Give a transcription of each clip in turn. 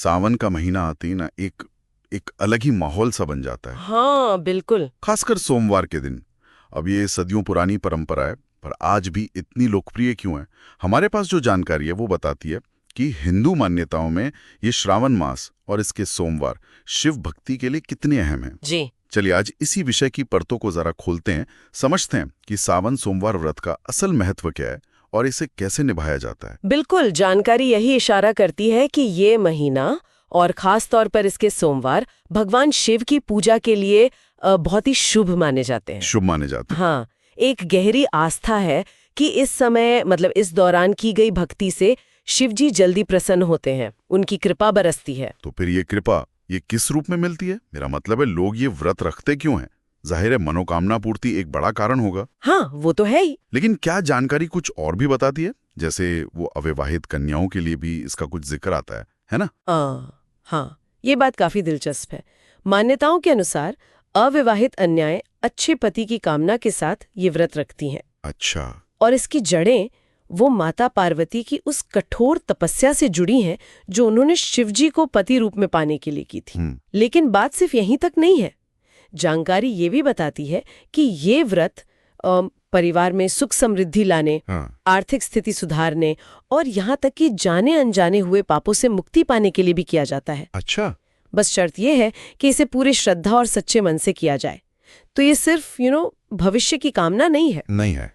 सावन का महीना आते ही ना एक एक अलग ही माहौल सा बन जाता है। हाँ बिल्कुल। खासकर सोमवार के दिन। अब ये सदियों पुरानी परंपरा है, पर आज भी इतनी लोकप्रिय क्यों है? हमारे पास जो जानकारी है वो बताती है कि हिंदू मान्यताओं में ये श्रावण मास और इसके सोमवार शिव भक्ति के लिए कितने अहम हैं। जी चलिए आज इसी विषय की परतों को जरा खोलते हैं, समझते हैं कि सावन सोमवार व्रत का असल महत्व क्या है और इसे कैसे निभाया जाता है। बिल्कुल, जानकारी यही इशारा करती है कि ये महीना और खास तौर पर इसके सोमवार भगवान शिव की पूजा के लिए बहुत ही शुभ माने जाते हैं। शुभ माने जाते हैं। हाँ, एक गहरी आस्था है कि इस समय मतलब इस दौरान की गई भक्ति से शिव जी जल्दी प्रसन्न होते हैं, उनकी कृपा बरसती है। तो फिर ये कृपा ये किस रूप में मिलती है? मेरा मतलब है लोग ये व्रत रखते क्यों हैं? जाहिर है मनोकामना पूर्ति एक बड़ा कारण होगा। हाँ वो तो है ही। लेकिन क्या जानकारी कुछ और भी बताती है? जैसे वो अविवाहित कन्याओं के लिए भी इसका कुछ जिक्र आता है ना? हाँ, ये बात काफी दिलचस्प है। मान्यताओं के अनुसार अविवाहित कन्याएं अच्छे पति की कामना के साथ ये व्रत रखती हैं। अच्छा। और इसकी जड़ें वो माता पार्वती की उस कठोर तपस्या से जुड़ी हैं जो उन्होंने शिवजी को पति रूप में पाने के लिए की थी। लेकिन बात सिर्फ यहीं तक नहीं है। जानकारी ये भी बताती है कि ये व्रत परिवार में सुख समृद्धि लाने, आर्थिक स्थिति सुधारने और यहाँ तक कि जाने अनजाने हुए पापों से मुक्ति पाने के लिए भी किया जाता है। अच्छा। बस शर्त यह है कि इसे पूरी श्रद्धा और सच्चे मन से किया जाए। तो ये सिर्फ भविष्य की कामना नहीं है।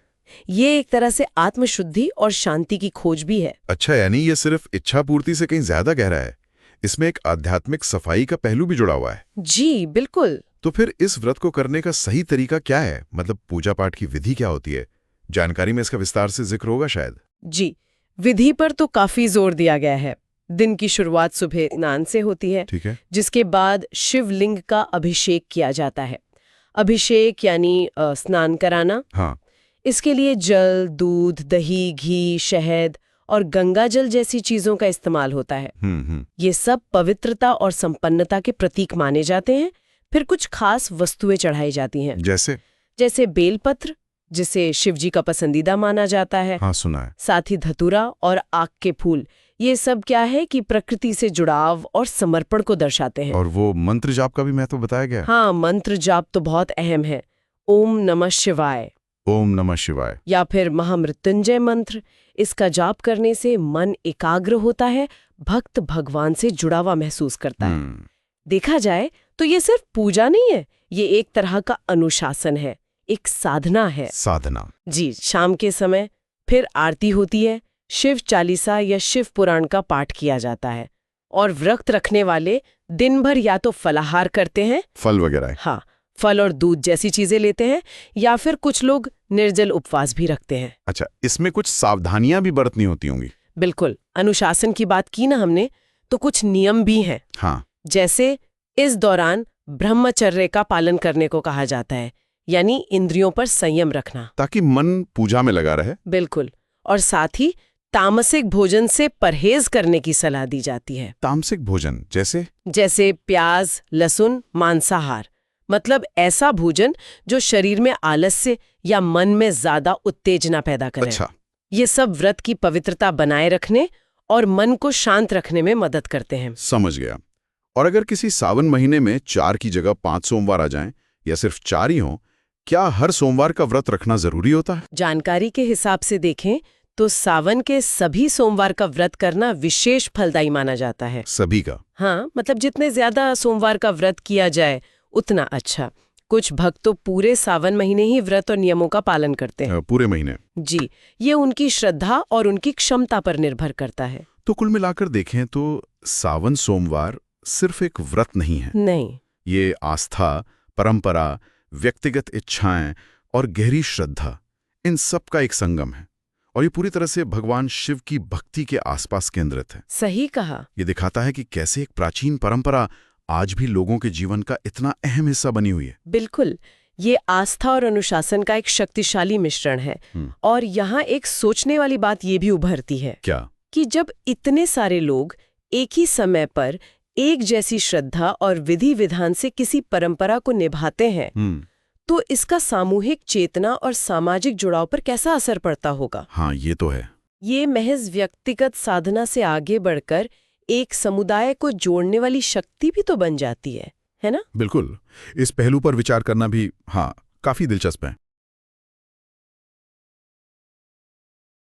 ये एक तरह से आत्मशुद्धि और शांति की खोज भी है। अच्छा, यानी ये सिर्फ इच्छा पूर्ति से कहीं ज्यादा गहरा है। इसमें एक आध्यात्मिक सफाई का पहलू भी जुड़ा हुआ है। जी बिल्कुल। तो फिर इस व्रत को करने का सही तरीका क्या है? मतलब पूजा पाठ की विधि क्या होती है? जानकारी में इसका विस्तार से जिक्र होगा शायद। जी, विधि पर तो काफी जोर दिया गया है। दिन की शुरुआत सुबह स्नान से होती है। ठीक है। जिसके बाद शिवलिंग का अभिषेक किया जाता है। अभिषेक यानी स्नान कराना। हाँ। इसके लिए जल, दूध, दही, घी, शहद और गंगा जल जैसी चीजों का इस्तेमाल होता है। ये सब पवित्रता और संपन्नता के प्रतीक माने जाते हैं। फिर कुछ खास वस्तुएं चढ़ाई जाती हैं। जैसे बेलपत्र, जिसे शिवजी का पसंदीदा माना जाता है। हाँ, सुना है। साथ ही धतूरा और आक के फूल। ये सब क्या है कि प्रकृति से जुड़ाव और समर्पण को दर्शाते हैं। और वो मंत्र जाप का भी महत्व बताया गया है? हाँ, मंत्र जाप तो बहुत अहम है। ओम नमः शिवाय, ओम नमः शिवाय या फिर महामृत्युंजय मंत्र। इसका जाप करने से मन एकाग्र होता है, भक्त भगवान से जुड़ा हुआ महसूस करता है। देखा जाए तो ये सिर्फ पूजा नहीं है, ये एक तरह का अनुशासन है, एक साधना है। साधना। जी, शाम के समय फिर आरती होती है, शिव चालीसा या शिव पुराण का पाठ किया जाता है और व्रत रखने वाले दिन भर या तो फलाहार करते हैं, फल वगैरह। हाँ, फल और दूध जैसी चीजें लेते हैं, या फिर कुछ लोग निर्जल उपवास भी रखते हैं। अच्छा, इसमें कुछ सावधानियां भी बरतनी होती होंगी? बिल्कुल। अनुशासन की बात की ना हमने, तो कुछ नियम भी हैं। हाँ। जैसे इस दौरान ब्रह्मचर्य का पालन करने को कहा जाता है, यानी इंद्रियों पर संयम रखना, ताकि मन पूजा में लगा रहे। बिल्कुल। और साथ ही तामसिक भोजन से परहेज करने की सलाह दी जाती है। तामसिक भोजन जैसे प्याज, लहसुन, मांसाहार। मतलब ऐसा भोजन जो शरीर में आलस्य या मन में ज्यादा उत्तेजना पैदा करे। अच्छा। ये सब व्रत की पवित्रता बनाए रखने और मन को शांत रखने में मदद करते हैं। समझ गया। और अगर किसी सावन महीने में 4 की जगह 5 सोमवार आ जाएं, या सिर्फ 4 ही हों, क्या हर सोमवार का व्रत रखना जरूरी होता है? जानकारी के हिसाब से देखें तो सावन के सभी सोमवार का व्रत करना विशेष फलदायी माना जाता है। सभी का? हाँ, मतलब जितने ज्यादा सोमवार का व्रत किया जाए उतना अच्छा। कुछ भक्त तो पूरे सावन महीने ही व्रत और नियमों का पालन करते हैं। पूरे महीने? जी, ये उनकी श्रद्धा और उनकी क्षमता पर निर्भर करता है। तो कुल मिलाकर देखें तो सावन सोमवार सिर्फ एक व्रत नहीं है। नहीं, ये आस्था, परंपरा, व्यक्तिगत इच्छाएं और गहरी श्रद्धा, इन सब का एक संगम है। और ये पूरी तरह से भगवान शिव की भक्ति के आसपास केंद्रित है। सही कहा। ये दिखाता है कि कैसे एक प्राचीन परंपरा आज भी लोगों के जीवन का इतना अहम हिस्सा बनी हुई है। बिल्कुल, ये आस्था और अनुशासन का एक शक्तिशाली मिश्रण है। और यहाँ एक सोचने वाली बात ये भी उभरती है। क्या? कि जब इतने सारे लोग एक ही समय पर एक जैसी श्रद्धा और विधि विधान से किसी परंपरा को निभाते हैं, तो इसका सामूहिक चेतना और सामाजिक जुड़ाव पर कैसा असर पड़ता होगा? हाँ, ये तो है। ये महज व्यक्तिगत साधना से आगे बढ़कर एक समुदाय को जोड़ने वाली शक्ति भी तो बन जाती है ना? बिल्कुल। इस पहलू पर विचार करना भी काफी दिलचस्प है।